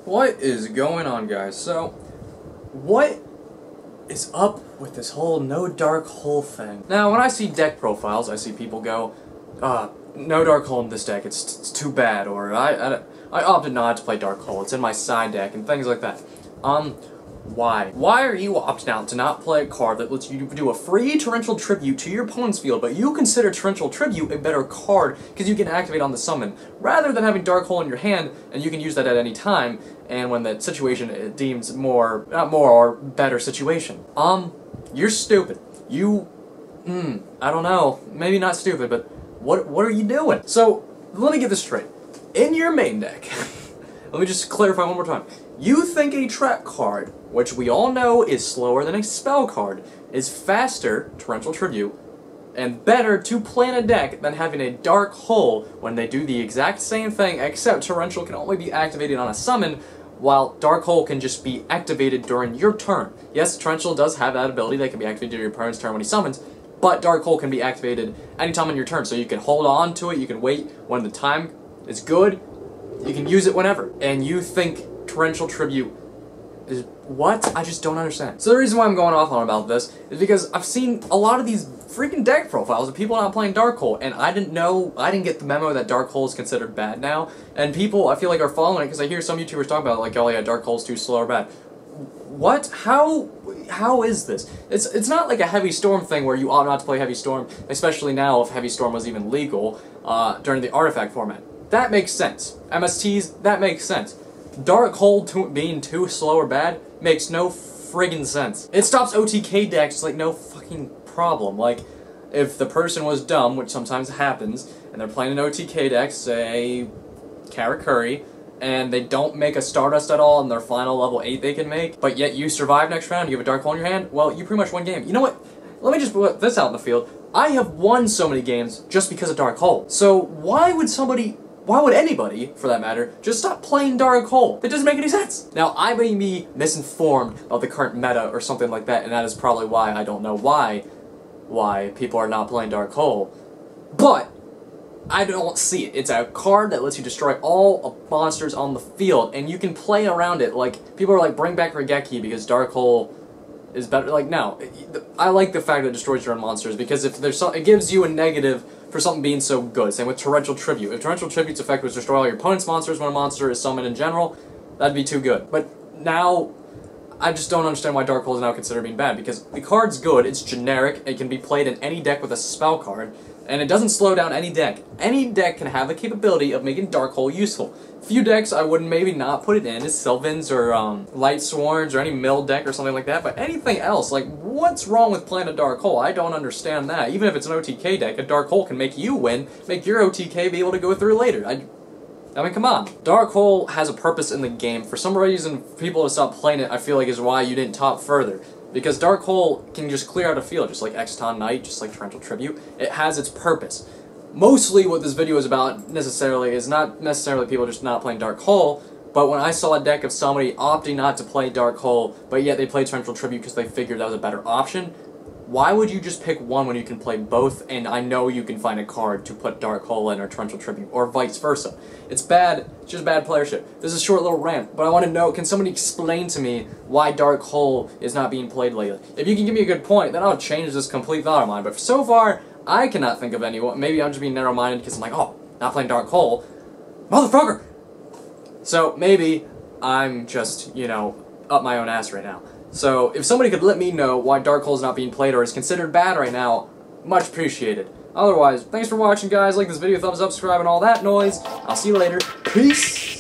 What is going on, guys? So, what is up with this whole no dark hole thing? Now, when I see deck profiles, I see people go, no dark hole in this deck, it's too bad, or I opted not to play dark hole, it's in my side deck, and things like that. Why? Why are you opting out to not play a card that lets you do a free Torrential Tribute to your opponent's field, but you consider Torrential Tribute a better card because you can activate on the summon, rather than having Dark Hole in your hand, and you can use that at any time, and when the situation it deems better situation. You're stupid. I don't know, maybe not stupid, but what are you doing? So, let me get this straight. In your main deck, let me just clarify one more time. You think a trap card, which we all know is slower than a spell card, is faster, Torrential Tribute, and better to play in a deck than having a Dark Hole when they do the exact same thing, except Torrential can only be activated on a summon, while Dark Hole can just be activated during your turn. Yes, Torrential does have that ability that can be activated during your opponent's turn when he summons, but Dark Hole can be activated anytime on your turn, so you can hold on to it, you can wait when the time is good, you can use it whenever. And you think Torrential Tribute is what? I just don't understand. So the reason why I'm going off on about this is because I've seen a lot of these freaking deck profiles of people not playing Dark Hole, and I didn't get the memo that Dark Hole is considered bad now, and people, I feel like, are following it because I hear some YouTubers talk about it, like, oh yeah, Dark Hole's too slow or bad. What? How is this? It's not like a Heavy Storm thing where you ought not to play Heavy Storm, especially now if Heavy Storm was even legal during the Artifact format. That makes sense. MSTs, that makes sense. Dark Hole being too slow or bad makes no friggin' sense. It stops OTK decks like no fucking problem. Like, if the person was dumb, which sometimes happens, and they're playing an OTK deck, say Karakuri, and they don't make a Stardust at all in their final level 8 they can make, but yet you survive next round, you have a Dark Hole in your hand, well, you pretty much win game. You know what? Let me just put this out in the field. I have won so many games just because of Dark Hole. So why would anybody, for that matter, just stop playing Dark Hole? It doesn't make any sense. Now, I may be misinformed about the current meta or something like that, and that is probably why I don't know why people are not playing Dark Hole. But I don't see it. It's a card that lets you destroy all monsters on the field, and you can play around it. Like, people are like, bring back Regeki because Dark Hole is better. Like, no. I like the fact that it destroys your own monsters, because if there's it gives you a negative for something being so good. Same with Torrential Tribute. If Torrential Tribute's effect was destroy all your opponent's monsters when a monster is summoned in general, that'd be too good. But now, I just don't understand why Dark Hole is now considered being bad, because the card's good, it's generic, it can be played in any deck with a spell card, and it doesn't slow down any deck. Any deck can have the capability of making Dark Hole useful. Few decks I would maybe not put it in is Sylvans or Light Swords or any mill deck or something like that, but anything else, like, what's wrong with playing a Dark Hole? I don't understand that. Even if it's an OTK deck, a Dark Hole can make you win, make your OTK be able to go through later. I mean, come on. Dark Hole has a purpose in the game. For some reason, people have stopped playing it, I feel like, is why you didn't top further. Because Dark Hole can just clear out a field, just like Exton Knight, just like Torrential Tribute. It has its purpose. Mostly what this video is about, necessarily, is not necessarily people just not playing Dark Hole, but when I saw a deck of somebody opting not to play Dark Hole, but yet they played Torrential Tribute because they figured that was a better option, why would you just pick one when you can play both, and I know you can find a card to put Dark Hole in or Torrential Tribute, or vice versa. It's bad, it's just bad playership. This is a short little rant, but I want to know, can somebody explain to me why Dark Hole is not being played lately? If you can give me a good point, then I'll change this complete thought of mine, but so far, I cannot think of anyone. Maybe I'm just being narrow-minded because I'm like, oh, not playing Dark Hole. Motherfucker! So, maybe I'm just, you know, up my own ass right now. So, if somebody could let me know why Dark Hole is not being played or is considered bad right now, much appreciated. Otherwise, thanks for watching, guys. Like this video, thumbs up, subscribe, and all that noise. I'll see you later. Peace!